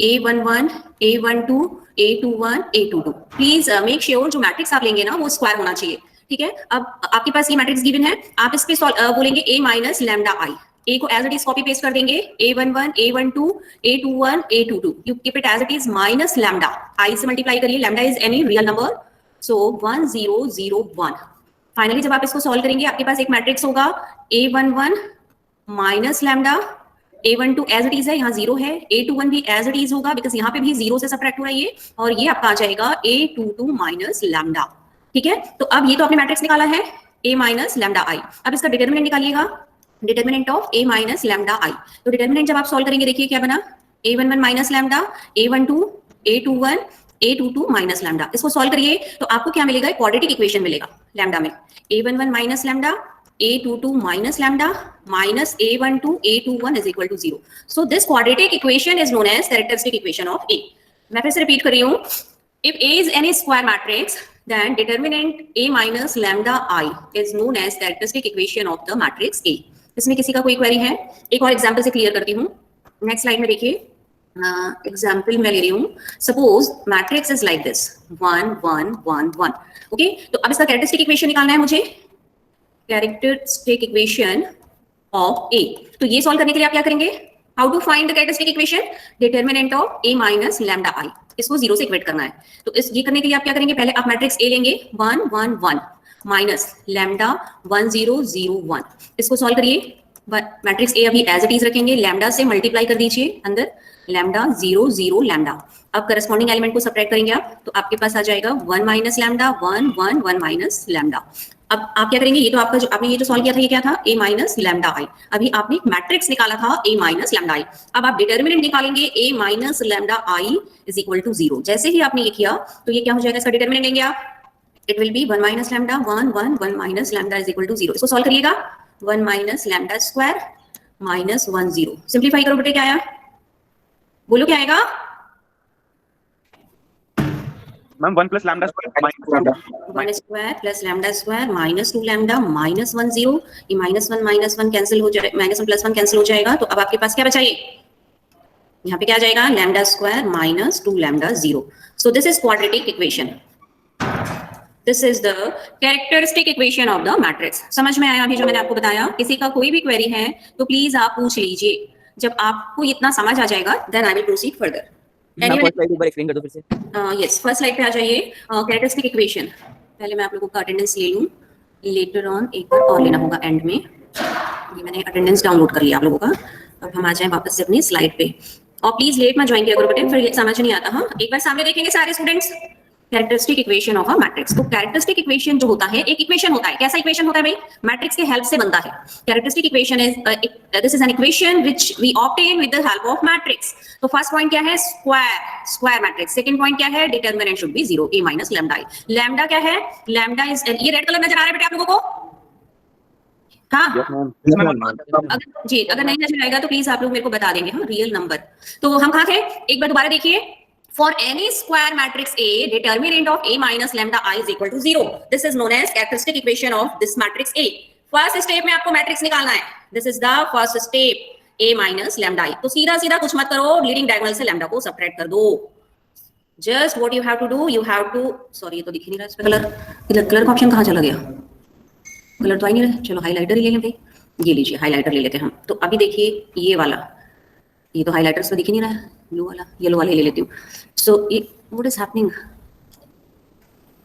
A11, A12, A21, A22। Please make sure जो matrix आप लेंगे ना वो स्क्वायर होना चाहिए, ठीक है। अब आपके पास ये मैट्रिक्स गिवन है, आप इस पे बोलेंगे A minus lambda I, A को as it is copy paste कर देंगे, A11, A12, A21, A22, you keep it as it is minus lambda, I से मल्टीप्लाई करिए, lambda is any real number, so 1001। Finally जब आप इसको solve करेंगे आपके पास एक मैट्रिक्स होगा A11 minus lambda, A12 as it is है, यहाँ जीरो है, A21 भी एज इट इज होगा बिकॉज यहाँ पे भी जीरो से सब्ट्रैक्ट हो रहा है ये, और ये आपका आ जाएगा A22 माइनस लैम्डा, ठीक है। तो अब ये तो आपने मैट्रिक्स निकाला है A माइनस लैम्डा आई, अब इसका डिटर्मिनेंट निकालिएगा, determinant of A minus lambda I. तो डिटर्मिनेंट जब आप सॉल्व करेंगे देखिए क्या बना, A11 minus lambda, A12, A21, A22 minus lambda. इसको सॉल्व करिए तो आपको क्या मिलेगा, क्वाड्रेटिक इक्वेशन मिलेगा लैम्डा में, A11 minus lambda, A22 minus lambda minus A12 A21 is equal to 0. So this quadratic equation is known as characteristic equation of A. मैं फिर से रिपीट कर रही हूँ, if A is any square matrix then determinant A minus lambda I is known as characteristic equation of the matrix A. इसमें किसी का कोई क्वेरी है? एक और एग्जाम्पल से क्लियर करती हूँ। नेक्स्ट स्लाइड में देखिए, एग्जाम्पल मैं ले रही हूँ, suppose matrix is like this 1 1 1 1, okay. तो अब इसका कैरेक्टरिस्टिक इक्वेशन निकालना है मुझे, कैरेक्टरिस्टिक इक्वेशन ऑफ ए। तो ये सॉल्व करने के लिए आप क्या करेंगे, how to find the characteristic equation, determinant of A minus lambda I, इसको जीरो से इक्वेट करना है। तो इस ये करने के लिए आप क्या करेंगे, पहले आप मैट्रिक्स ए लेंगे 1 1 1 माइनस लैम्डा 1 0 0 1, इसको सॉल्व करिए। मैट्रिक्स ए अभी एज इट इज रखेंगे, लैम्डा से मल्टीप्लाई कर दीजिए अंदर, लैम्डा 0 0 लैम्डा। अब करस्पॉन्डिंग एलिमेंट को सब्ट्रैक्ट करेंगे आप, तो आपके पास आ जाएगा 1 माइनस लैम्डा 1 1 1 माइनस लैम्डा। अब आप क्या करेंगे, ये तो आपका जो आपने ये जो सॉल्व किया था ये क्या था, ए माइनस लैम्डा आई, अभी आपने एक मैट्रिक्स निकाला था ए माइनस लैम्डा आई। अब आप डिटर्मिनेंट निकालेंगे A minus lambda I is equal to 0। जैसे ही आपने ये किया तो ये क्या हो जाएगा, इसका डिटर्मिनेंट लेंगे आप, it will be 1 minus lambda 1 1 1 minus lambda is equal to 0। इसको सॉल्व करिएगा, 1 minus lambda square minus 1 0, simplify करो बेटे, क्या आया बोलो, क्या आएगा ma'am 1 plus lambda square 1 square plus lambda square minus 2 lambda minus 1 0, ये माइनस 1 कैंसिल हो जाए, माइनस 1 प्लस 1 कैंसिल हो जाएगा। तो अब आपके पास क्या बचा, यहाँ पे क्या आ जाएगा, lambda square minus 2 lambda 0। So this is quadratic equation, this is the characteristic equation of the matrix. समझ में आया अभी जो मैंने आपको बताया? किसी का कोई भी क्वेरी है तो प्लीज आप पूछ लीजिए, जब आपको इतना समझ आ जाएगा then I will proceed further. First slide एक बार एक्सप्लेन कर दो फिर से। यस, फर्स्ट स्लाइड पे आ जाइए, कैरेक्टरिस्टिक इक्वेशन। पहले मैं आप लोगों का अटेंडेंस ले लूं, लेटर ऑन एक बार और लेना होगा एंड में। ये मैंने अटेंडेंस डाउनलोड कर लिया आप लोगों का। अब हम आ जाएं वापस से अपनी स्लाइड पे, और प्लीज लेट मत ज्वाइन किया करो बेटे, फिर समझ नहीं आता। हाँ, एक बार सामने देखेंगे सारे students, characteristic equation of a matrix. तो कैरेक्टरिस्टिक इक्वेशन जो होता है, एक इक्वेशन होता है, कैसा इक्वेशन होता है भाई, मैट्रिक्स के हेल्प से बनता है। Characteristic equation is this is an equation which we obtain with the help of matrix. तो फर्स्ट पॉइंट क्या है, स्क्वायर मैट्रिक्स। सेकंड पॉइंट क्या है, determinant should be 0, a minus lambda I. Lambda क्या है, लैम्डा इज, ये red colour नजर आ रहा है बेटे आप लोगों को? हाँ अगर जी, अगर नहीं नजर आएगा तो प्लीज आप लोग मेरे को बता देंगे, हाँ, रियल नंबर। तो हम कहाँ थे, एक बार दोबारा देखिए, for any square matrix A, determinant of A minus lambda I is equal to 0. This is known as characteristic equation of this matrix A. First step में आपको मैट्रिक्स निकालना है, this is the first step, A minus lambda I. तो सीधा सीधा कुछ मत करो, लीडिंग डायगोनल से लैम्डा को सबट्रैक्ट कर दो। Just what you have to do, you have to, sorry ये तो दिख ही नहीं रहा, इस पे कलर का ऑप्शन कहाँ चला गया, कलर तो आ ही नहीं रहा। चलो हाईलाइटर ही ले लें भाई, ये लीजिए हाईलाइटर ले लेते हैं हम। तो अभी देखिए ये वाला, ये तो हाइलाइटर्स में दिख ही नहीं रहा है, ब्लू वाला, येलो वाला ले लेती हूँ। सो ये व्हाट इज हैपनिंग,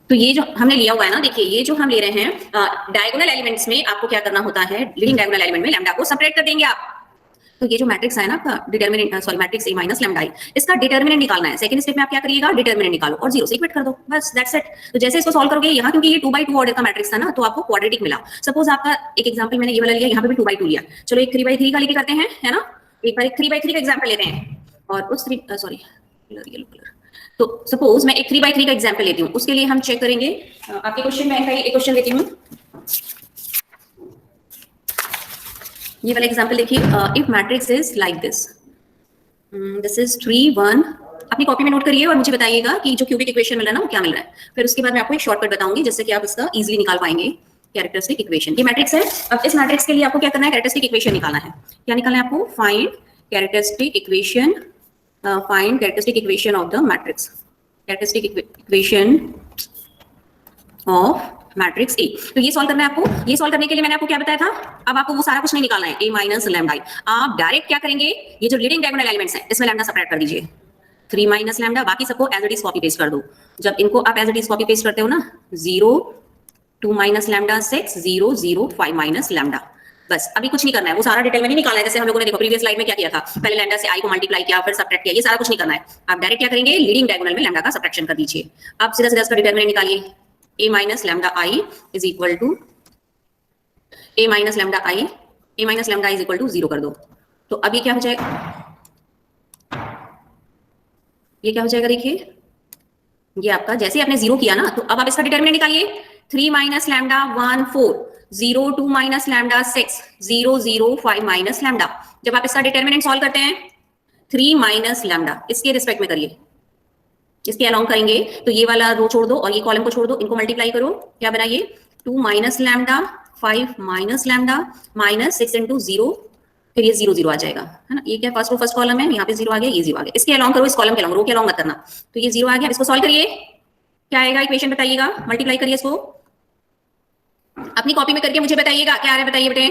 तो ये जो हमने लिया हुआ है ना, देखिए ये जो हम ले रहे हैं डायगोनल एलिमेंट्स में आपको क्या करना होता है, लीडिंग डायगोनल एलिमेंट में लैम्डा को सेपरेट कर देंगे आप। तो ये जो मैट्रिक्स है ना आपका determinant, sorry matrix A minus lambda I, इसका डिटर्मिनेंट निकालना है। सेकंड स्टेप में आप क्या करिएगा, डिटर्मिनेंट निकालो और 0 से इक्वेट कर दो, बस दैट्स इट। तो जैसे इसको सॉल्व करोगे, यहाँ क्योंकि ये 2/2 ऑर्डर का मैट्रिक्स था ना, तो आपको क्वाड्रेटिक मिला। सपोज आपका एक एग्जांपल मैंने ये वाला लिया, यहाँ पे भी 2/2 लिया, चलो एक 3/3 का लेके करते हैं, है ना। एक बार एक 3/3 का एग्जांपल लेते हैं, और उस सॉरी येलो कलर, तो सपोज मैं एक 3/3 का एग्जांपल लेती हूँ, उसके लिए हम चेक करेंगे आपके क्वेश्चन में। एक क्वेश्चन लेती हूँ, ये वाला एग्जांपल देखिए, if matrix is like this, this is 3 1, अपनी कॉपी में नोट करिए और मुझे बताइएगा कि जो क्यूबिक इक्वेशन मिल रहा है ना वो क्या मिल रहा है। फिर उसके बाद मैं आपको एक शॉर्टकट बताऊंगी जिससे कि आप इसका इजीली निकाल पाएंगे कैरेक्टरिस्टिक इक्वेशन। ये मैट्रिक्स है, अब इस मैट्रिक्स के लिए आपको क्या करना है, कैरेक्टरिस्टिक इक्वेशन निकालना है। क्या निकालना है आपको, find characteristic equation find characteristic equation of the matrix. Characteristic equation of matrix A. तो ये सॉल्व करना है आपको। ये सॉल्व करने के लिए मैंने आपको क्या बताया था, अब आपको वो सारा कुछ नहीं निकालना है, ए माइनस लैम्डा आई। आप डायरेक्ट क्या करेंगे, ये जो लीडिंग डायगोनल एलिमेंट्स हैं इसमें लैम्डा सबट्रैक्ट कर दीजिए, 3 माइनस लैम्डा, बाकी सबको as it is copy paste कर दो। जब इनको आप as it is copy paste करते हो ना, 0 2 माइनस लैम्डा 6 0 0 5 माइनस लैम्डा, बस अभी कुछ नहीं करना है, वो सारा डिटेल में नहीं निकालना है। जैसे हम लोगों ने देखो प्रीवियस स्लाइड में क्या किया था, पहले लैम्डा से आई को मल्टीप्लाई किया, फिर सबट्रैक्ट किया, ये सारा कुछ नहीं करना है। आप डायरेक्ट क्या करेंगे, लीडिंग डायगोनल में लैम्डा का सबट्रैक्शन कर दीजिए। अब सीधा सीधा इसका डिटरमिनेंट निकालिए, a minus lambda I is equal to a minus lambda I is equal to 0 कर दो। तो अब ये क्या हो जाएगा, ये क्या हो जाएगा, देखिए ये आपका जैसे आपने 0 किया ना, तो अब आप इसका डिटरमिनेंट निकालिए, 3 minus lambda 1 4 0 2 minus lambda 6 0 0 5 minus lambda. जब आप इसका डिटरमिनेंट सॉल्व करते हैं, 3 माइनस लैम्डा इसके रिस्पेक्ट में करिए, इसके अलोंग करेंगे, तो ये वाला रो छोड़ दो और ये कॉलम को छोड़ दो, इनको मल्टीप्लाई करो, क्या बनाइए, 2 minus lambda 5 minus lambda minus 6 into 0, फिर ये 0 0 आ जाएगा, है ना। ये क्या फर्स्ट रो फर्स्ट कॉलम है, यहाँ पे 0 आ गया, ये 0 आ गया, इसके अलोंग करो, इस कॉलम के अलोंग, रो के अलोंग मत करना। तो ये 0 आ गया, इसको सॉल्व करिए, क्या आएगा इक्वेशन बताइएगा, मल्टीप्लाई करिए इसको, अपनी कॉपी में करके मुझे बताइएगा क्या आ रहा है, बताइए बेटे,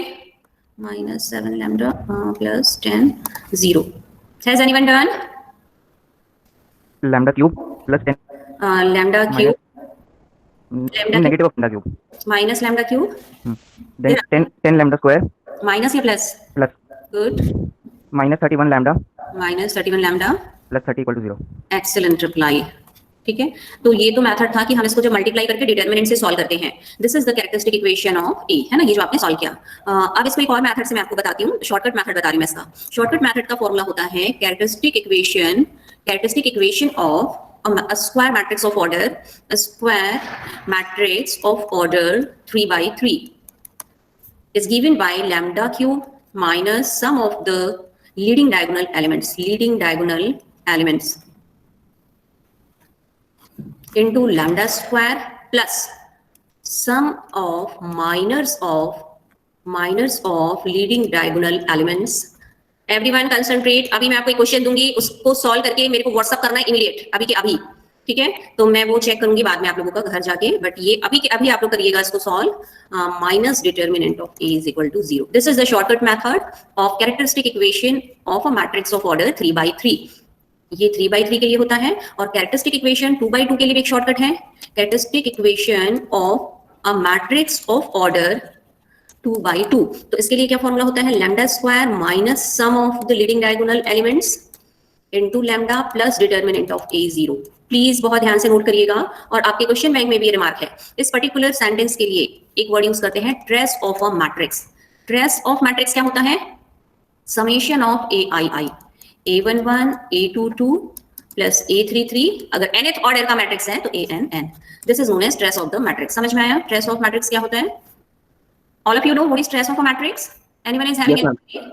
-7 lambda plus 10 0। Has anyone done? lambda cube plus 10 lambda cube negative of lambda cube minus lambda cube then 10 lambda square minus या plus good minus 31 lambda plus 30 equal to 0। excellent reply। ठीक है, तो ये तो मेथड था कि हम इसको जब मल्टीप्लाई करके डिटरमिनेंट से सॉल्व करते हैं, this is the characteristic equation of A, है ना, ये जो आपने सॉल्व किया। अब इसको एक और मेथड से मैं आपको बताती हूँ, शॉर्टकट मेथड बता रही हूँ मैं इसका। शॉर्टकट मेथड का फॉर्मूला होता है characteristic equation of a square matrix of order 3 by 3 is given by lambda cube minus sum of the leading diagonal elements into lambda square plus sum of minors of leading diagonal elements। Everyone concentrate, अभी मैं आपको एक question दूंगी, उसको solve करके मेरे को WhatsApp करना है इमीडिएट, अभी के अभी, ठीक है। तो मैं वो चेक करूंगी बाद में आप लोगों का घर जाके, बट ये अभी के अभी आप लोग करिएगा इसको solve. Minus determinant of A is equal to 0, this is the shortcut method of characteristic equation of a matrix of order 3 by 3। ये 3 by 3 के लिए होता है, और कैरेक्टरिस्टिक इक्वेशन 2 by 2 के लिए भी एक शॉर्टकट है, characteristic equation of a matrix of order 2 by 2। तो इसके लिए क्या फॉर्मूला होता है, lambda square minus sum of the leading diagonal elements into lambda plus determinant of A 0। Please बहुत ध्यान से नोट करिएगा, और आपके क्वेश्चन बैंक में भी रिमार्क है, इस पर्टिकुलर सेंटेंस के लिए एक वर्ड यूज करते हैं, trace of a matrix. Trace of matrix क्या होता है, summation of ai a11 a22 plus a33, अगर nth ऑर्डर का मैट्रिक्स है तो ann, this is known as trace of the matrix. समझ में आया ट्रेस ऑफ मैट्रिक्स क्या होता है? All of you know what is trace of a matrix? Anyone is having it?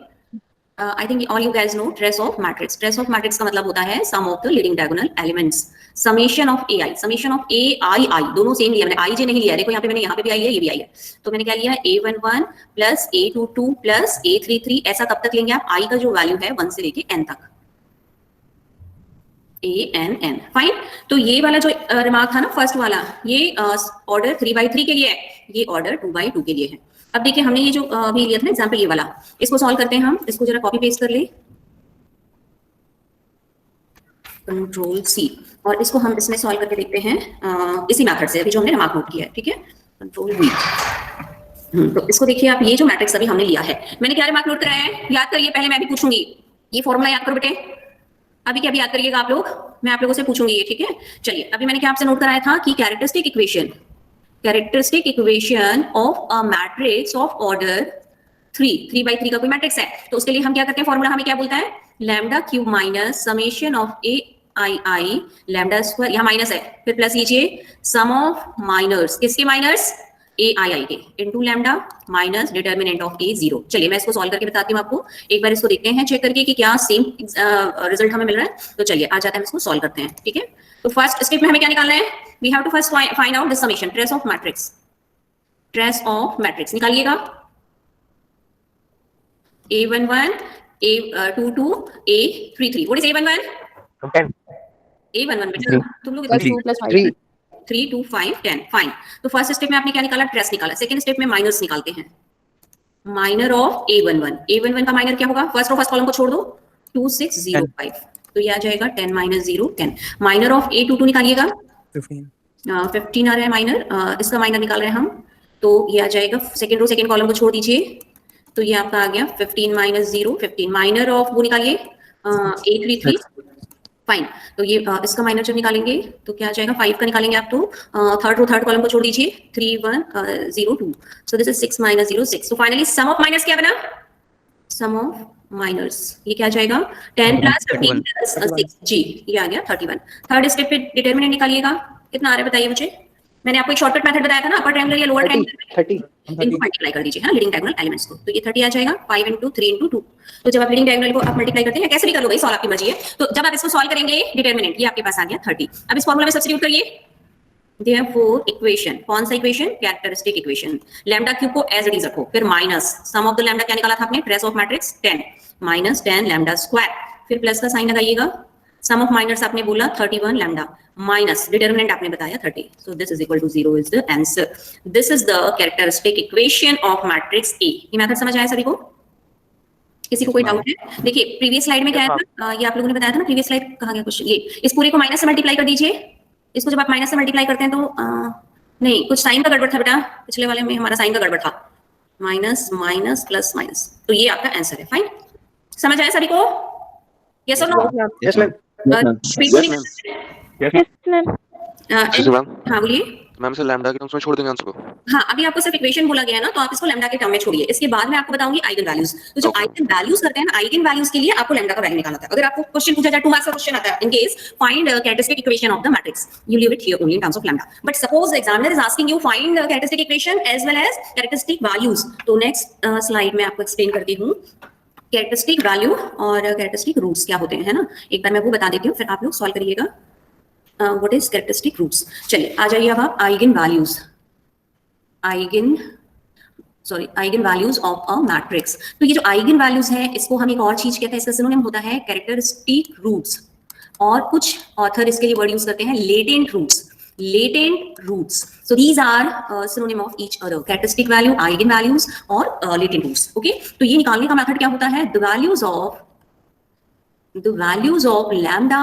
I think all you guys know trace of matrix. Trace of matrix का मतलब होता है sum of the leading diagonal elements. Summation of ai, summation of ai, दोनों same लिया मैंने, ij नहीं लिया, देखो यहाँ पे मैंने, यहाँ पे भी आई है, ये भी आई है, तो मैंने क्या लिया है, a11 plus a22 plus a33। ऐसा कब तक लेंगे आप, i का जो वैल्यू है 1 से लेके n तक, ann, फाइन। तो ये वाला जो रिमार्क था ना फर्स्ट वाला, ये ऑर्डर 3 by 3 के लिए है, ये ऑर्डर 2 by 2 के लिए है। अब देखिए हमने ये जो अभी लिया था ना एग्जांपल, ये वाला, इसको सॉल्व करते हैं हम, इसको जरा कॉपी पेस्ट कर ले, कंट्रोल सी, और इसको हम इसमें सॉल्व करके देखते हैं इसी मेथड से अभी जो हमने रिमार्क नोट किया है, ठीक है, कंट्रोल वी। तो इसको देखिए आप, ये जो मैट्रिक्स अभी हमने लिया है, मैंने क्या रिमार्क नोट कराया है, याद करिए, पहले मैं भी पूछूंगी, ये फॉर्मूला याद करो बेटे, अभी क्या भी याद करिएगा आप लोग, मैं आप लोगों से पूछूंगी ये, ठीक है। चलिए अभी मैंने क्या आपसे नोट कराया था कि characteristic equation of a matrix of order 3 by 3 का कोई मैट्रिक्स है, तो उसके लिए हम क्या करते हैं, फॉर्मूला हमें क्या बोलता है, lambda cube minus summation of ai lambda square, यहाँ माइनस है, फिर प्लस लीजिए सम ऑफ माइनर्स, किसके माइनर्स, ai के, into lambda minus determinant of a 0। चलिए मैं इसको सॉल्व करके बताती हूँ आपको, एक बार इसको देखते हैं चेक करके कि क्या सेम रिजल्ट हमें मिल रहा है। तो चलिए आ जाते हैं, इसको सॉल्व करते हैं, ठीक है। तो फर्स्ट स्टेप में हमें क्या निकालना है, we have to first find out the summation, trace of matrix, trace of matrix निकालिएगा, a11 a22 a33, what is a11, 10 A11 बेटा Three. तुम लोग Plus इतने 2 plus 5. 3 3 2 5 10 फाइन। तो फर्स्ट स्टेप में आपने क्या निकाला, ट्रेस निकाला। सेकंड स्टेप में माइनर्स निकालते हैं। माइनर ऑफ A11, A11 का माइनर क्या होगा, फर्स्ट और फर्स्ट कॉलम को छोड़ दो, 2605, तो ये आ जाएगा 10 minus 0 10। Minor of A22 निकालिएगा, 15. 15 आ रहा है माइनर, इसका माइनर निकाल रहे हैं हम, तो ये आ जाएगा सेकंड रो सेकंड कॉलम को छोड़ दीजिए, तो ये आपका आ गया 15 minus 0 15। माइनर ऑफ वो निकालिए A33, फाइन। तो ये इसका माइनर जब निकालेंगे तो क्या आ जाएगा, 5 का निकालेंगे आप, तो थर्ड रो थर्ड कॉलम को छोड़ दीजिए, 3102, सो दिस इज 6 minus 0 6। तो फाइनली सम ऑफ माइनर्स क्या बना, सम ऑफ माइनर्स ये क्या आ जाएगा, 10 plus 15 plus 6 जी, ये आ गया 31। थर्ड स्टेप पे डिटरमिनेंट निकालिएगा, कितना आ रहा है बताइए मुझे। मैंने आपको एक शॉर्टकट मेथड बताया था ना, अपर ट्रायंगल या लोअर ट्रायंगल 30 इनको मल्टीप्लाई कर दीजिए, हाँ, लीडिंग डायगोनल एलिमेंट्स को, तो ये 30 आ जाएगा, 5 into 3 into 2। तो जब आप लीडिंग डायगोनल को आप मल्टीप्लाई करते हैं, कैसे भी कर लो भाई, सॉल्व आपकी मर्जी है। तो जब आप इसको सॉल्व करेंगे डिटरमिनेंट, ये आपके पास आ गया 30। अब इस फॉर्मूला में सब्स्टिट्यूट करिए, therefore इक्वेशन, कौन सा equation, characteristic equation. Lambda cube को एज इट इज रखो, फिर minus sum of the lambda क्या निकाला था आपने, trace of matrix 10 minus 10 lambda square, फिर प्लस का साइन लगाइएगा, सम ऑफ माइनर्स आपने बोला 31 लैम्डा, माइनस डिटरमिनेंट आपने बताया 30, so this is equal to 0 is the answer. This is the characteristic equation of matrix A। ये मेथड समझ आया सभी को, किसी को कोई डाउट है। देखिए प्रीवियस स्लाइड में क्या था, ये आप लोगों ने बताया था ना, प्रीवियस स्लाइड कहाँ गया क्वेश्चन, ये इस पूरे को माइनस से मल्टीप्लाई कर दीजिए। इसको जब आप माइनस से मल्टीप्लाई करते हैं तो नहीं, कुछ साइन का गड़बड़ था बेटा, पिछले वाले में हमारा साइन का गड़बड़ था, माइनस माइनस प्लस माइनस, तो ये आपका आंसर है। फाइन, समझ आया सभी को, यस और नो। yes ma'am हाँ बोलिए मैम से लैम्डा के टर्म्स में छोड़ देंगे आंसर को। हाँ, अभी आपको सिर्फ इक्वेशन बोला गया ना, तो आप इसको लैम्डा के टर्म में छोड़िए। इसके बाद मैं आपको बताऊंगी आइगन वैल्यूज। तो जो Okay. आइगन वैल्यूज करते हैं ना, आइगन वैल्यूज के लिए आपको लैम्डा का वैल्यू निकालना था। अगर आपको क्वेश्चन पूछा जाए, 2 मार्क्स का क्वेश्चन आता है, in case find characteristic equation of the matrix, you leave it here only in terms of lambda. But suppose the examiner is asking you find characteristic equation as well as characteristic values, तो next slide में आपको explain करती हूँ characteristic value और characteristic roots क्या होते हैं ना। एक बार मैं वो बता देती हूँ, फिर आप लोग सॉल्व करिएगा। What is characteristic roots. चलिए आ जाइए अब आप eigen values, eigen values of a matrix. तो ये जो आइगन वैल्यूज है, इसको हम एक और चीज कहते हैं, इसका सिनोनिम होता है कैरेक्टरिस्टिक रूट्स, और कुछ ऑथर इसके लिए वर्ड यूज करते हैं latent roots. latent roots, so these are synonym of each other, characteristic value, eigen values और latent roots। okay, तो ये निकालने का मेथड क्या होता है, the values of lambda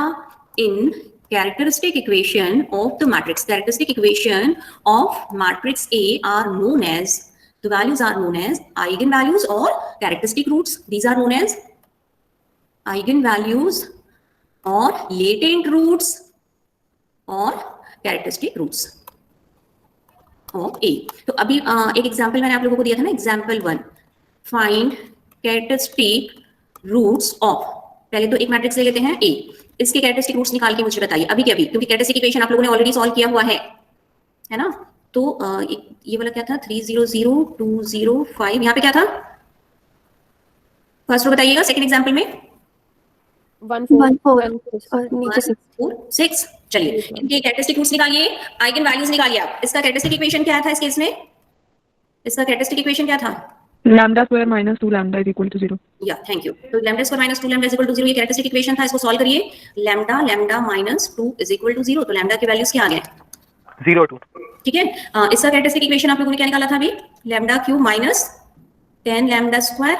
in characteristic equation of the matrix, characteristic equation of matrix A are known as, the values are known as eigen values or characteristic roots. These are known as eigen values or latent roots और characteristic roots of ए। तो अभी एक example मैंने आप लोगों को दिया था ना, example 1, find characteristic roots of, पहले तो एक मैट्रिक्स ले लेते हैं ए, इसके कैरेक्टरिस्टिक रूट्स निकाल के मुझे बताइए अभी के अभी, क्योंकि कैरेक्टरिस्टिक इक्वेशन आप लोगों ने ऑलरेडी सॉल्व किया हुआ है ना। तो ये वाला क्या था, 300205, यहाँ पे क्या था, फर्स्ट रो बताइएगा, सेकंड एग्जांपल में 1 4 और नीचे 4 6। चलिए इनके कैरेक्टरिस्टिक रूट्स निकालिए, आइगन वैल्यूज निकालिए आप। इसका कैरेक्टरिस्टिक इक्वेशन क्या था इस केस में, इसका कैरेक्टरिस्टिक इक्वेशन क्या था, lambda square minus 2 lambda is equal to 0. या थैंक यू। तो lambda square minus 2 lambda is equal to 0 ये कैरेक्टरिस्टिक इक्वेशन था, इसको सॉल्व करिए। Lambda minus 2 is equal to 0, तो लैम्डा के वैल्यूज क्या आ गए, 0 2 ठीक है। इसका कैरेक्टरिस्टिक इक्वेशन आप लोगों ने क्या निकाला था अभी, lambda cube minus 10 lambda square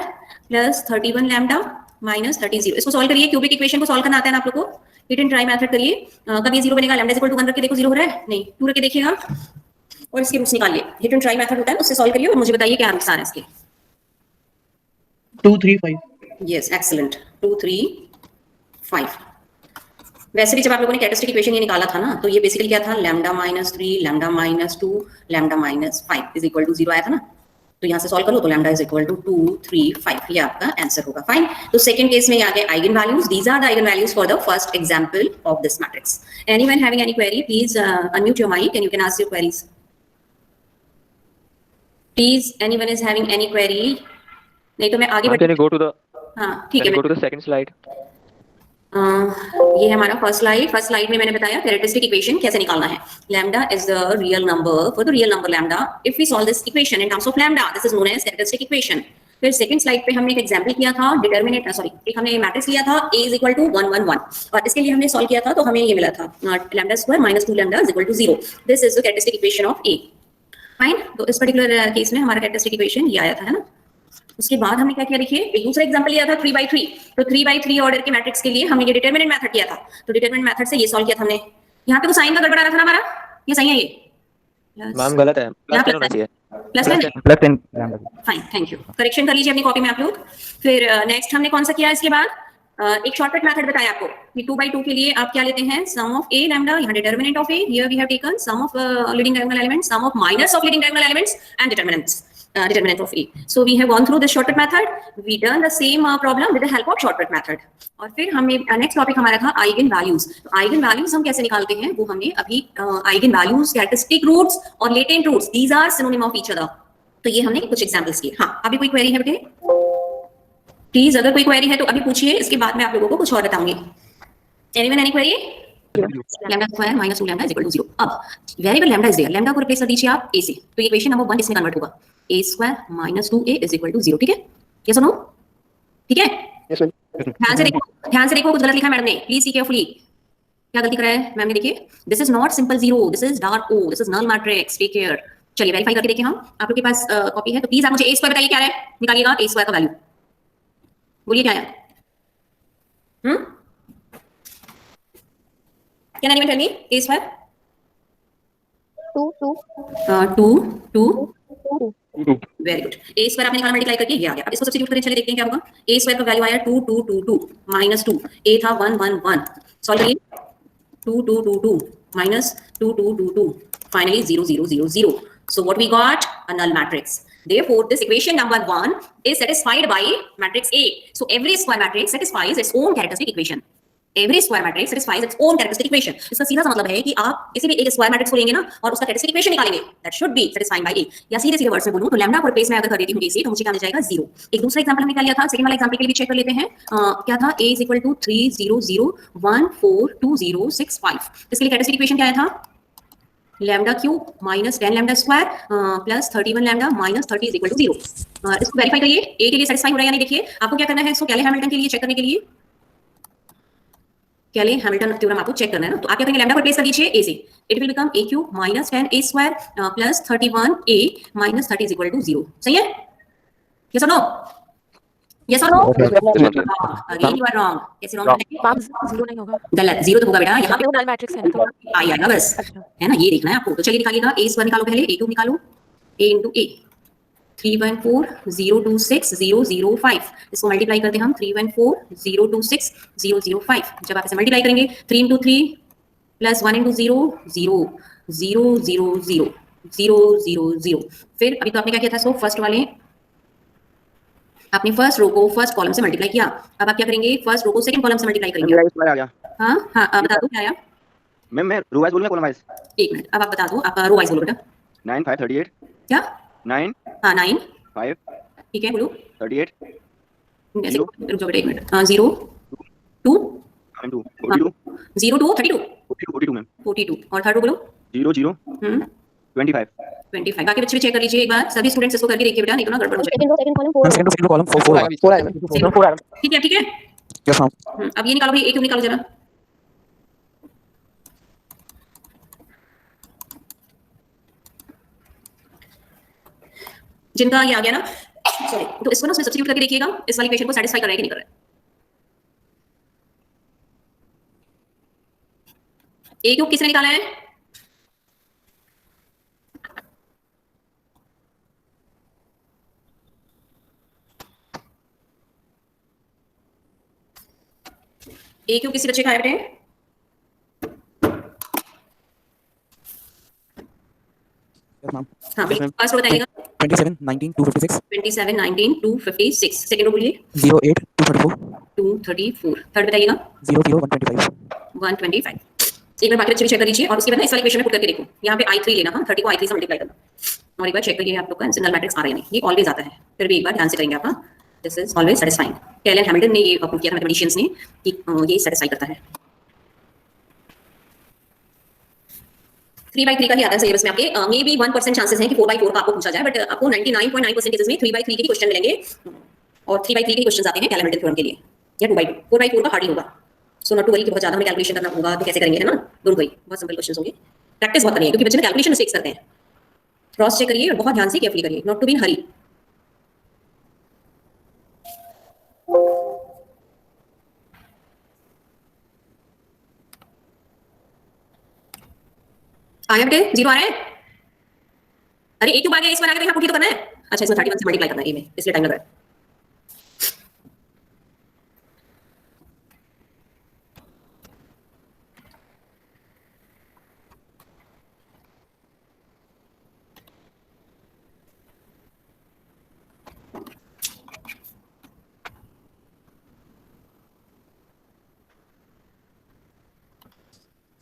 plus 31 lambda minus 30। इसको सॉल्व करिए, क्यूबिक इक्वेशन को सॉल्व करना आता है ना आप लोगों को, हिट एंड ट्राई मेथड करिए। कब ये 0 बनेगा, लैम्डा इज इक्वल टू 1 रख के देखो 0 हो रहा है, नहीं 2 रख के देखिएगा और इसके रूट्स निकालिए। हिट एंड ट्राई मेथड होता है, उससे सॉल्व करिए और मुझे बताइए क्या रूट्स आ रहे हैं इसके। 2 3 5 यस एक्सीलेंट, 2 3 5। वैसे भी जब आप लोगों ने कैरेक्टरिस्टिक इक्वेशन ये निकाला था ना, तो ये बेसिकली क्या था, lambda minus 3 lambda minus 2 lambda minus 5 is equal to 0 आया था ना। तो यहाँ से सॉल्व करो तो लैम्डा इज इक्वल टू 2 3 5, ये आपका आंसर होगा। फाइन, तो सेकंड केस में आ गए eigenvalues. These are the eigenvalues for the first example of this matrix. Anyone having any query, please unmute your mic and you can ask your queries. Please anyone is having any query, नहीं तो मैं आगे बढ़, Can you go to the हाँ ठीक can है। you go to the second slide? ये है हमारा फर्स्ट स्लाइड में मैंने बताया कैरेक्टरिस्टिक इक्वेशन कैसे निकालना है। Lambda is the real number, for the real number lambda, if we solve this equation in terms of lambda, this is known as characteristic equation. फिर सेकंड स्लाइड पे हमने एक एग्जांपल किया था डिटरमिनेंट एक हमने मैट्रिक्स लिया था A = 1 1 1 और इसके लिए हमने सॉल्व किया था तो हमें ये मिला था λ² - 2 λ = 0. This is the characteristic equation of A. Fine. तो इस पर्टिकुलर केस में हमारा कैरेक्टरिस्टिक इक्वेशन ये आया था, है ना. उसके बाद हमने क्या किया, देखिए एक दूसरा एग्जांपल लिया था 3/3. तो 3/3 ऑर्डर के मैट्रिक्स के लिए हमने ये डिटरमिनेंट मेथड किया था. तो डिटरमिनेंट मेथड से ये सॉल्व किया था हमने. यहाँ पे तो साइन का गड़बड़ा रहा था ना हमारा, ये सही है. ये मैम गलत है, यहाँ प्लस 10 होना चाहिए। प्लस में plus 10 lambda. Fine, thank you. Correction कर लीजिए अपनी कॉपी में आप लोग. फिर नेक्स्ट हमने कौन सा किया इसके बाद, एक शॉर्टकट मेथड बताया आपको कि 2/2 के लिए आप क्या लेते हैं, सम ऑफ A लैम्डा, यहाँ determinant of A, here we have taken sum of leading diagonal elements, sum of minus of leading diagonal elements and determinant of A. So we have gone through this shortcut method. We done the same problem with the help of shortcut method. और फिर हमने next topic हमारा था eigenvalues. तो eigenvalues हम कैसे निकालते हैं वो हमने अभी आइगन वैल्यूज, कैरेक्टरिस्टिक रूट्स और latent roots, these are synonym of each other. तो ये हमने कुछ एग्जांपल्स किए. हाँ, अभी कोई क्वेरी है बेटे? प्लीज अगर कोई क्वेरी है तो अभी पूछिए, इसके बाद मैं आप लोगों को कुछ और बताऊंगी. Anyone any query? λ² - 2 λ = 0. अब variable lambda is there, lambda को रिप्लेस कर दीजिए आप A से, तो ये इक्वेशन नंबर 1 इसमें कन्वर्ट होगा. A² - 2A = 0. ठीक है, यस और नो? ठीक है, यस मैम. ध्यान से देखो कुछ गलत लिखा है मैडम ने, प्लीज सी केयरफुली. क्या गलती करा है मैम ने, देखिए this is not simple 0, this is dark O, this is null matrix. Take care. चलिए वेरीफाई करके देखें हम. आप लोग के पास कॉपी है तो प्लीज आप मुझे A² बताइए क्या है, निकालिएगा A² का वैल्यू. बोलिए क्या है. Can anyone tell me A²? 2 very good. A² आपने निकाला मल्टीप्लाई करके ये आ गया. अब इसको सब्स्टिट्यूट करें, चलिए देखते हैं क्या होगा. A² का वैल्यू आया 2 2 2 2 -2. A था 1 1 1. सॉल्व करिए. 2 2 2 2 -2 2 2 2 finally 0 0 0 0. So what we got? A null matrix. Therefore, this equation number 1 is satisfied by matrix A. So every square matrix satisfies its own characteristic equation. Every square matrix satisfies its own characteristic equation. इसका सीधा सा मतलब है कि आप किसी भी एक स्क्वायर मैट्रिक्स को लेंगे ना और उसका कैरेक्टरिस्टिक इक्वेशन निकालेंगे, that should be satisfied by A. या सीधे सीधे वर्ड्स में बोलूं तो लैम्डा को रिप्लेस में अगर कर देती हूं A से तो मुझे क्या मिल जाएगा 0. एक दूसरा एग्जांपल हमने क्या लिया था, सेकंड वाला एग्जांपल के लिए भी चेक कर लेते हैं. क्या था, A = 3 0 0 1 4 2 0 6 5. इसके लिए कैरेक्टरिस्टिक इक्वेशन क्या आया था, λ³ - 10 λ² प्लस 31 λ - 30 = 0. इसको वेरीफाई करिए A के लिए सेटिस्फाई हो रहा है या नहीं. देखिए आपको क्या करना है, इसको कैले हैमिल्टन के लिए चेक करने के लिए कैले हैमिल्टन थ्योरम आपको चेक करना है ना. तो आप क्या करेंगे, लैम्डा को रिप्लेस कर दीजिए A से. It will become A³ - 10A² plus 31A - 30 = 0. सही है? यस और नो? यस और no? Again you are wrong. कैसे रॉन्ग है? मैम 0 नहीं होगा, गलत. 0 तो होगा बेटा, यहाँ ये नल मैट्रिक्स है ना, तो पे आई आएगा बस, अच्छा. है ना. ये देखना है आपको. तो चलिए निकालिएगा. A² निकालो पहले, A³ निकालो. A × A 3 1 4 0 2 6 0 0 5. इसको मल्टीप्लाई करते हैं हम. 3 1 4 0 2 6 0 0 5. जब आप इसे मल्टीप्लाई करेंगे 3 × 3 प्लस 1 × 0 0 0 0 0 0 0 0. फिर अभी तो आपने क्या किया था, इसको फर्स्ट वाले आपने फर्स्ट रो को फर्स्ट कॉलम से मल्टीप्लाई किया. अब आप क्या करेंगे, फर्स्ट रो को सेकंड कॉलम से मल्टीप्लाई करेंगे. आ गया हाँ हाँ, बता दो क्या आया. मैम. मैं रो वाइज बोलूंगा कॉलम वाइज? एक मिनट, अब आप बता दो, आप रो वाइज बोलो बेटा. 9 5 38. क्या? 9 हाँ 9 5 ठीक है, बोलो. 38 ऐसे रुक जाओ बेटा एक मिनट. 0 2 2 42 0 2 32 42 मैम. 42 और थर्ड रो बोलो. 0 0 25. 25. बाकी बच्चे भी चेक कर लीजिए एक बार, सभी स्टूडेंट्स इसको करके देखिए बेटा, नहीं तो ना गड़बड़ हो जाएगा. सेकंड कॉलम 4 4 आएगा. ठीक है ठीक है. Yes ma'am. अब ये निकालो भाई, A³ निकालो जरा. जिनका ये आ गया ना, सॉरी, तो इसको ना उसमें सब्स्टिट्यूट करके देखिएगा इस वाली इक्वेशन को सेटिस्फाई कर रहा है कि नहीं कर रहा है. A³ किसने निकाला है? A³ किसी बच्चे का है बेटे? Yes ma'am. हाँ भाई, फर्स्ट रो बताइएगा. 27 19 256. 27 19 256. सेकंड रो बोलिए. 08 234. 234. थर्ड बताइएगा. 00 125. 125. एक बार बाकी बच्चे भी चेक कर लीजिए और उसके बाद ना इस वाली इक्वेशन में पुट करके देखो. यहाँ पे I3 लेना. हाँ, 30 को I3 से मल्टीप्लाई करना और एक बार चेक करिए आप लोग का नल मैट्रिक्स आ रहा है या नहीं. ये ऑलवेज आता है, फिर भी एक बार ध्यान से करेंगे आप. हाँ, दिस इज ऑलवेज सेटिस्फाइंग. कैले हैमिल्टन ने ये प्रूव किया था, मैथमेटिशियंस ने, कि ये सेटिस्फाई करता है. 3/3 का ही आता है सिलेबस में आपके, मे बी 1% चांसेस हैं कि 4/4 का आपको पूछा जाए, बट आपको 99.9% केसेस में 3/3 के ही क्वेश्चन मिलेंगे, और 3/3 के क्वेश्चन आते हैं कैलकुलेटर थ्योरम के लिए, या 2/2, 4/4 का हार्डली होगा। सो नॉट टू वरी कि बहुत ज्यादा हमें कैलकुलेशन करना होगा तो कैसे करेंगे, है ना, डोंट वरी, बहुत सिंपल क्वेश्चंस होंगे। प्रैक्टिस बहुत करिए क्योंकि बच्चे ना कैलकुलेशन मिस्टेक्स करते हैं, क्रॉस चेक करिए और बहुत ध्यान से केयरफुली करिए, नॉट टू बी इन हरी। आया बेटे, 0 आ रहा है? अरे A क्यूब आ गया, A स्क्वायर आ गया, तो यहाँ पुट ही तो करना है। अच्छा, इसमें 31 से मल्टीप्लाई करना है A में, इसलिए टाइम लग रहा है।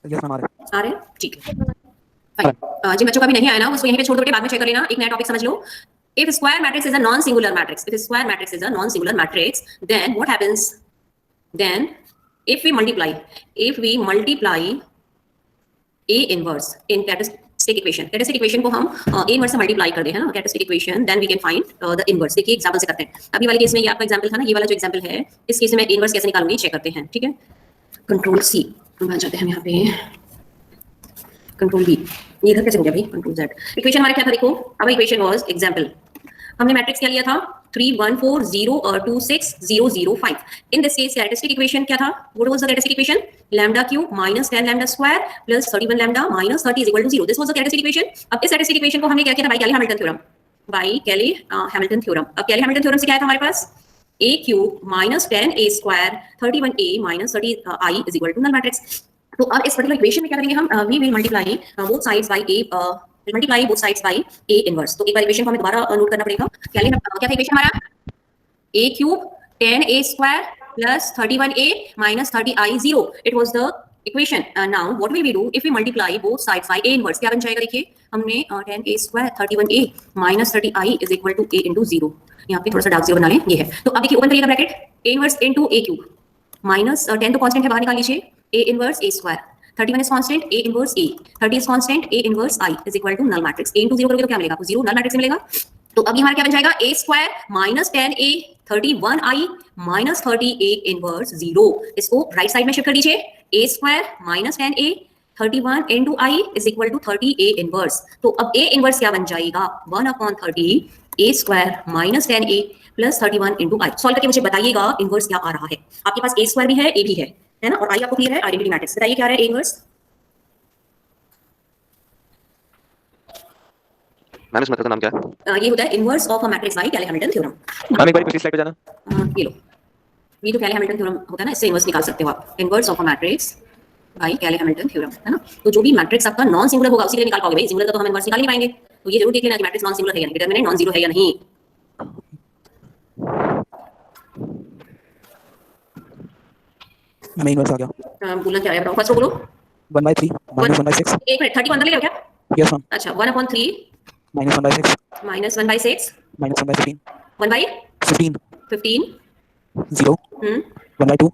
Yes, ma'am. आ रहे हैं, ठीक है, फाइन। जिन बच्चों का भी नहीं आया ना उसको यहीं पे छोड़ दो बेटे, बाद में चेक कर लेना, एक नया टॉपिक समझ लो। If square matrix is a non-singular matrix, if square matrix is a non-singular matrix, then what happens? Then, if we multiply A inverse in characteristic equation को हम A inverse से मल्टीप्लाई कर दें, है ना, characteristic equation, then we can find the inverse। देखिए example से करते हैं, अभी वाले केस में ये आपका एग्जांपल था ना, ये वाला जो एग्जांपल है, इस केस में मैं इनवर्स कैसे निकालूंगी चेक करते हैं, ठीक है। कंट्रोल C बन जाते हैं हम यहाँ पे, कंट्रोल B, ये इधर कैसे हो गया भाई, कंट्रोल Z। इक्वेशन हमारा क्या था देखो, अब इक्वेशन वाज एग्जांपल, हमने मैट्रिक्स क्या लिया था 3 1 4 0 2 6 0 0 5। In this case characteristic equation क्या था, what was the characteristic equation, lambda cube minus 10 lambda square plus 31 lambda minus 30 is equal to 0। This was the characteristic equation. अब इस कैरेक्टरिस्टिक इक्वेशन को हमने क्या किया था, by Cayley Hamilton theorem, by Cayley Hamilton theorem. अब Cayley Hamilton theorem से क्या है हमारे पास, a cube minus 10a square 31a minus 30i is equal to null matrix. तो अब इस पर्टिकुलर इक्वेशन में क्या करेंगे हम, we will multiply both sides by a, multiply both sides by a inverse. तो एक बार इक्वेशन को हमें दोबारा नोट करना पड़ेगा, क्या था इक्वेशन हमारा, a cube 10a square plus 31a minus 30i 0, it was the equation. Now what will we do if we multiply both sides by a inverse, क्या बन जाएगा देखिए, हमने 10a square 31a minus 30i is equal to a into 0। यहाँ पे थोड़ा सा dark 0 बना लें, ये है। तो अब देखिए ओपन करिएगा bracket, a inverse into a cube minus 10 तो कांस्टेंट है, बाहर निकाल लीजिए, a inverse a square, 31 is constant, a inverse a, 30 is constant, a inverse I is equal to null matrix। a into 0 करोगे तो क्या मिलेगा, 0 null matrix में मिलेगा। तो अब ये हमारा क्या बन जाएगा, a square minus 10a 31i minus 30a inverse 0। इसको राइट साइड में शिफ्ट कर दीजिए, a square minus 10a 31 into i is equal to 30a inverse। तो अब a inverse क्या बन जाएगा, 1/30 a square minus 10a plus 31 into i। Solve करके मुझे बताइएगा इनवर्स क्या आ रहा है। आपके पास a स्क्वायर भी है, a भी है ना, और आई आपको क्लियर है, आइडेंटिटी मैट्रिक्स। बताइए क्या आ रहा है इनवर्स। मैम इस मेथड का नाम क्या है? ये होता है inverse of a matrix by Cayley Hamilton theorem. Ma'am एक बार पिछली स्लाइड पे जाना। ये लो, ये जो कैली हैमिल्टन थ्योरम होता है ना, इससे इनवर्स निकाल सकते हो आप, inverse of a matrix by Cayley Hamilton theorem, है ना। तो जो भी मैट्रिक्स आपका नॉन सिंगुलर होगा उसी के लिए निकाल पाओगे भाई, सिंगुलर का तो हम इनवर्स निकाल नहीं पाएंगे। तो ये जरूर देख लेना कि मैट्रिक्स नॉन सिंगुलर है या नहीं, डिटरमिनेंट नॉन जीरो है या नहीं। मैं इनवर्स आ गया। बोलना क्या है बताओ, फर्स्ट रो बोलो। 1/3 minus 1/6। एक मिनट, 30 अंदर ले लो क्या? Yes, ma'am. अच्छा, 1/3 minus 1/6 minus 1/6 minus 1/15 1/15 15 0 हम्म 1/2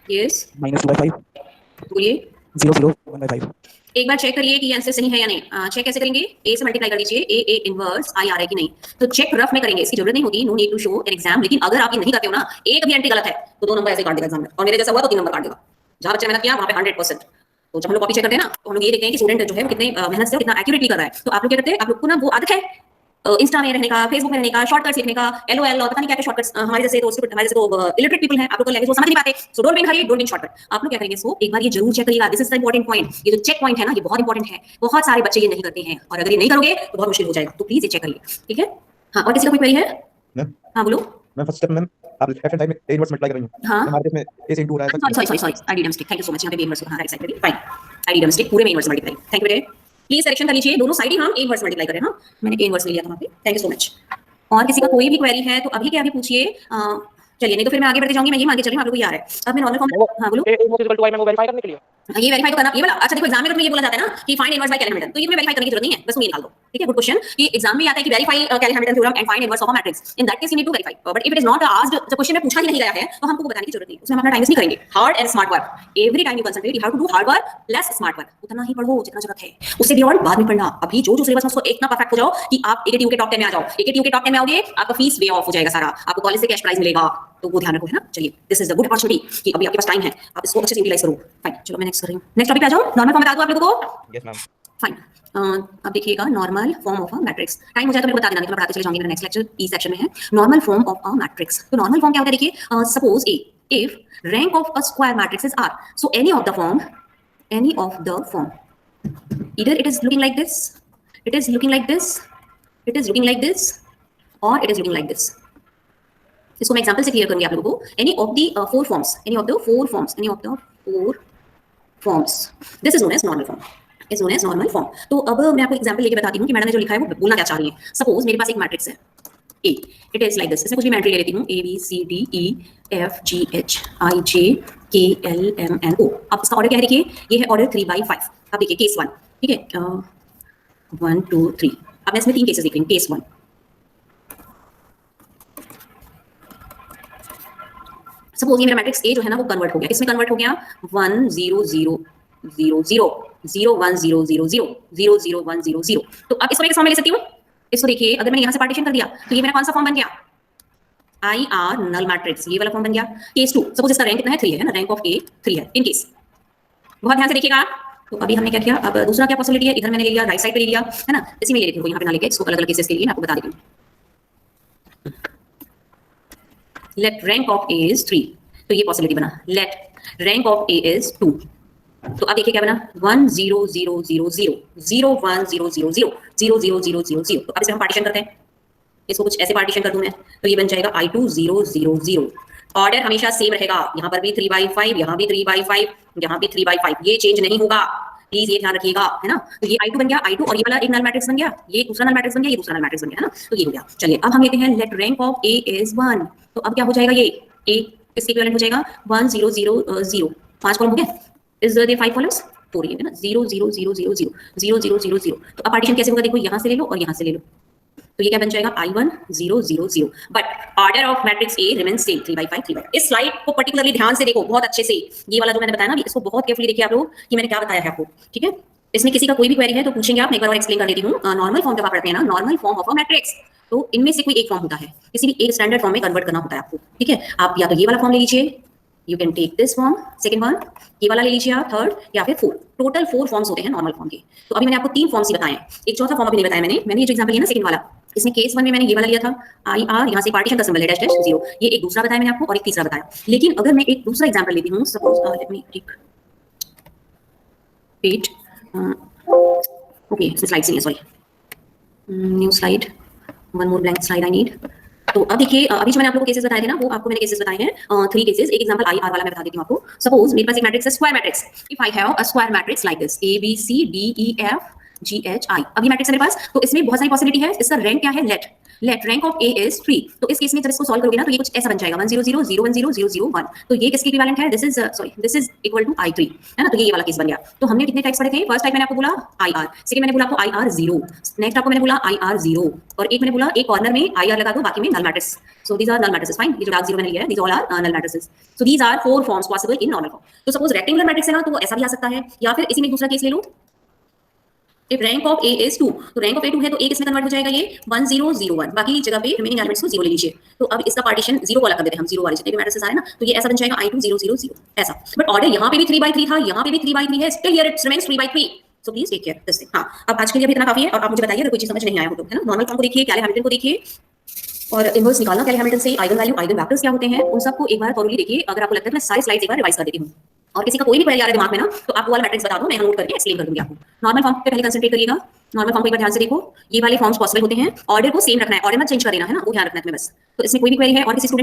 यस minus 2/5 बोलिए। 0 0 1/5। एक बार चेक करिए कि ये आंसर सही है या नहीं। चेक कैसे करेंगे, a से मल्टीप्लाई कर दीजिए, a इनवर्स i आ रहा है कि नहीं। तो चेक रफ में करेंगे, इसकी जरूरत नहीं होती, no need to show an exam. लेकिन अगर आप ये नहीं करते हो ना, एक भी एंट्री गलत है तो 2 नंबर ऐसे काट देगा एग्जाम में, और मेरे जैसा हुआ तो 3 नंबर काट देगा। जहां बच्चे मेहनत किया वहां पे 100%। तो जब हम लोग कॉपी चेक करते हैं ना, तो हम लोग ये देखते हैं कि स्टूडेंट जो है वो कितने मेहनत से कितना एक्यूरेटली कर रहा है। तो आप लोग क्या करते हैं, आप लोग को ना वो आदत है इंस्टा में रहने का, फेसबुक में रहने का, शॉर्टकट्स लिखने का, LOL और पता नहीं क्या क्या शॉर्टकट्स। हमारे जैसे तो इलिटरेट पीपल हैं, आप लोग को लैंग्वेज वो समझ नहीं पाते। So don't be in hurry, don't be in shortcut. आप लोग क्या करेंगे, सो एक बार ये जरूर चेक करिएगा, this is the important point. ये जो चेक पॉइंट है ना, ये बहुत इंपॉर्टेंट है। बहुत सारे बच्चे ये नहीं करते हैं, और अगर ये नहीं करोगे तो बहुत मुश्किल हो जाएगा। तो प्लीज ये चेक करिए, ठीक है। हाँ, और किसी का कोई क्वेरी है? हाँ बोलो। मैं फर्स्ट स्टेप मैम आप फ्रैक्शन टाइम में a इनवर्स मल्टीप्लाई कर रही हूं। हाँ, हमारे केस में a से इनटू हो रहा है। Sorry I did mistake, thank you so much. यहाँ पे इनवर्स, हाँ राइट साइड पे, फाइन, आई डिड मिस्टेक, पूरे में इनवर्स मल्टीप्लाई। थैंक यू बेटे, प्लीज करेक्शन कर लीजिए, दोनों साइड ही हम इनवर्स मल्टीप्लाई करें। हाँ, मैंने इनवर्स ले लिया था वहाँ पे, थैंक यू सो मच। और किसी का कोई भी क्वेरी है तो अभी के अभी पूछिए। चलिए, नहीं तो फिर मैं आगे बढ़ते जाऊंगी, मैं ये मान के चल रही हूं आप लोगों को ये आ रहा है। अब मैं नॉर्मल फॉर्म, हां बोलो। A is equal to I में वो वेरीफाई करने के लिए ये वेरीफाई तो करना ये वाला। अच्छा देखो एग्जाम में अगर तुम्हें ये बोला जाता है ना कि फाइंड इनवर्स बाय कैलर हैमिल्टन, तो ये तुम्हें वेरीफाई करने की जरूरत नहीं है, बस तुम ये निकाल दो। ठीक है, गुड क्वेश्चन। कि एग्जाम में आता है कि verify Cayley Hamilton theorem and find inverse of a matrix. In that case you need to verify, but if it is not asked, जब क्वेश्चन में पूछा ही नहीं गया है तो हमको बताने की जरूरत नहीं, उसमें हम अपना टाइम वेस्ट नहीं करेंगे। Hard and smart work, every time you concentrate, you have to do hard work less smart work. उतना ही पढ़ो जितना जरूरत है, उससे भी और बाद में पढ़ना। अभी जो जो सिलेबस में उसको इतना परफेक्ट हो जाओ कि आप एकेटीयू के टॉप 10 में आ जाओ। एकेटीयू के टॉप 10 में आओगे, आपका फीस वे ऑफ हो जाएगा सारा, आपको कॉलेज से कैश प्राइज मिलेगा, तो वो ध्यान रखो, है ना। चलिए, this is a good opportunity कि अभी आपके पास टाइम है, आप इसको अच्छे से यूटिलाइज करो। फाइन, चलो मैं नेक्स्ट कर रही हूं। नेक्स्ट टॉपिक पे आ जाओ। नॉर्मल फॉर्म बता दूं आप लोगों को? Yes ma'am. फाइन, अब देखिएगा normal form of a matrix. Time हो जाए तो मेरे को बता देना, नहीं तो मैं बताते चले जाऊंगी। मेरा नेक्स्ट लेक्चर ई सेक्शन में है normal form of a matrix. तो नॉर्मल फॉर्म क्या होता है देखिए, suppose A, if rank of a square matrix is R, so any of the form either it is looking like this, it is looking like this, it is looking like this, or it is looking like this. इसको मैं example से clear करूंगी आप लोगों को। any of the four forms, any of the four forms, this is known as normal form, is known as normal form। तो अब मैं आपको एग्जांपल लेके बताती हूँ कि मैडम ने जो लिखा है वो बोलना क्या चाह रही है। सपोज मेरे पास एक मैट्रिक्स है A, it is like this। इसमें कुछ भी मैं एंट्री ले लेती हूँ, A B C D E F G H I J K L M N O। अब इसका ऑर्डर क्या है देखिए, ये है ऑर्डर 3/5। अब देखिए केस 1, ठीक है, 1 2 3। अब मैं इसमें 3 केसेस देख रही हूँ। केस 1, सपोज ये मेरा मैट्रिक्स A जो है ना वो कन्वर्ट हो गया, किसमें कन्वर्ट हो गया, 1 0 0 0 0 0 1 0 0 0 0 0 1 0 0। तो अब इसको मैं किस फॉर्म में ले सकती हूँ, इसको देखिए, अगर मैंने यहाँ से पार्टीशन कर दिया तो ये मेरा कौन सा फॉर्म बन गया, आई आर नल मैट्रिक्स, ये वाला फॉर्म बन गया। केस 2, सपोज इसका रैंक कितना है, 3 है ना, रैंक ऑफ ए 3 है। इन केस बहुत ध्यान से देखिएगा। तो अभी हमने क्या किया, अब दूसरा क्या पॉसिबिलिटी है, इधर मैंने ले लिया, राइट साइड पे ले लिया, है ना, इसी में ले लेती हूँ, यहाँ पे ना लेके इसको अलग अलग केसेस के लिए मैं आपको बता देती हूँ। Let rank of A is 3, तो ये पॉसिबिलिटी बना। Let rank of A is 2, तो अब देखिए क्या बना, 1 0 0 0 0 0 1 0 0 0 0 0 0 0 0। तो अब इसे हम पार्टीशन करते हैं, इसको कुछ ऐसे पार्टीशन कर दूं मैं, तो ये बन जाएगा I2 0 0 0। ऑर्डर हमेशा सेम रहेगा, यहाँ पर भी 3/5, यहाँ भी 3/5, यहाँ भी 3/5, ये चेंज नहीं होगा, प्लीज ये ध्यान रखिएगा, है ना। तो ये I2 बन गया, I2, और ये वाला एक नल मैट्रिक्स बन गया, ये दूसरा नल मैट्रिक्स बन गया, ये दूसरा नल मैट्रिक्स बन गया, है ना। तो ये हो गया। चलिए अब हम लेते हैं let rank of A is 1। तो अब क्या हो जाएगा, ये A किसके इक्विवेलेंट हो जाएगा, 1 0 0 0। 5 कॉलम हो गए, इज देयर 5 कॉलम्स, 4 ये है ना, 0 0 0 0 0 0 0 0 0। तो अब पार्टीशन कैसे होगा, देखो यहाँ से ले लो और यहाँ से ले लो, तो ये क्या बन जाएगा, I1 0 0 0। But order of matrix A remains same, 3/5 3/5। इस स्लाइड को पर्टिकुलरली ध्यान से देखो बहुत अच्छे से, ये वाला जो मैंने बताया ना, इसको बहुत केयरफुली देखिए आप लोग कि मैंने क्या बताया है आपको, ठीक है। इसमें किसी का कोई भी क्वेरी है तो पूछेंगे आप, मैं एक बार और एक्सप्लेन कर देती हूँ। नॉर्मल फॉर्म जब आप पढ़ते हैं ना, normal form of a matrix, तो इनमें से कोई एक फॉर्म होता है, किसी भी एक स्टैंडर्ड फॉर्म में कन्वर्ट करना होता है आपको, ठीक है। आप या तो ये वाला फॉर्म ले लीजिए, you can take this form, second one, ये वाला ले लीजिए आप, थर्ड, या फिर 4। टोटल 4 फॉर्म्स होते हैं नॉर्मल फॉर्म के। तो अभी मैंने आपको 3 फॉर्म्स ही बताए हैं, एक चौथा फॉर्म अभी नहीं बताया मैंने ये जो एग्जांपल लिया ना सेकंड वाला, इसमें केस 1 में मैंने ये वाला लिया था, आई आर, यहाँ से पार्टीशन का सिंबल है, डैश डैश 0। ये एक दूसरा बताया मैंने आपको और एक तीसरा बताया। लेकिन अगर मैं एक दूसरा एग्जांपल लेती हूँ, suppose let me take 8, okay इसमें स्लाइड से sorry, new slide, one more blank slide I need. तो अब देखिए, अभी जो मैंने आप लोगों को केसेस बताए थे ना, वो आपको मैंने केसेस बताए हैं 3 केसेस। एक एग्जांपल आई आर वाला मैं बता देती हूँ आपको। सपोज मेरे पास एक मैट्रिक्स है, square matrix. If I have a square matrix like this, A B C D E F G H I, अभी मैट्रिक्स है मेरे पास, तो इसमें बहुत सारी पॉसिबिलिटी है। इसका रैंक क्या है, let rank of A is 3। तो इस केस में जब इसको सॉल्व करोगे ना, तो ये कुछ ऐसा बन जाएगा, 1 0 0 0 1 0 0 0 1। तो ये किसके इक्विवेलेंट है, this is equal to I3, है ना। तो ये वाला केस बन गया। तो हमने कितने टाइप्स पढ़े थे, फर्स्ट टाइप मैंने आपको बोला IR, सेकंड मैंने बोला आपको IR 0, नेक्स्ट आपको मैंने बोला IR 0, और एक मैंने बोला एक कॉर्नर में IR लगा दो, बाकी में null matrix. So these are null matrix, fine. ये जो डार्क 0 मैंने लिया है, these all are null matrix. So these are 4 forms possible in normal form. तो सपोज रेक्टेंगुलर मैट्रिक्स है ना, तो वो ऐसा भी आ सकता है, या फिर इसी में दूसरा केस ले लो, if rank of A is 2, तो रैंक ऑफ A 2 है, तो A किसमें कन्वर्ट हो जाएगा, ये 1 0 0 1। बाकी जगह पे रिमेनिंग एलिमेंट्स को 0 ले लीजिए। तो अब इसका पार्टीशन 0 को अलग कर देते हैं हम, 0 वाले जितने भी मैट्रिसेस आ रहे हैं ना, तो ये ऐसा बन जाएगा I2 0 0 0 ऐसा। बट ऑर्डर यहाँ पे भी 3/3 था, यहाँ पे भी 3/3 है, still here it remains 3/3। So please take care this thing. हाँ, अब आज के लिए भी इतना काफी है, और आप मुझे बताइए अगर कोई चीज समझ नहीं आया हो तो, है ना। नॉर्मल फॉर्म को देखिए, कैले हैमिल्टन को देखिए, और इनवर्स निकालना कैले हैमिल्टन से, आइगन वैल्यू, आइगन वेक्टर्स क्या होते हैं, उन सबको एक बार थोड़ी देखिए। अगर आपको लगता है मैं सारी स्लाइड्स एक बार रिवाइज कर देती हूँ, और किसी का कोई भी क्वेरी आ रहा है दिमाग में ना, तो आप वो वाला मैट्रिक्स बता दो, मैं नोट करके एक्सप्लेन कर दूंगी आपको। नॉर्मल फॉर्म पे पहले कंसंट्रेट करिएगा। नॉर्मल फॉर्म को एक बार ध्यान से देखो, ये वाले फॉर्म्स पॉसिबल होते हैं। ऑर्डर को सेम रखना है, ऑर्डर मत चेंज कर देना, है ना, वो ध्यान रखना है तुम्हें बस। तो इसमें कोई भी क्वेरी है और किसी स्टूडेंट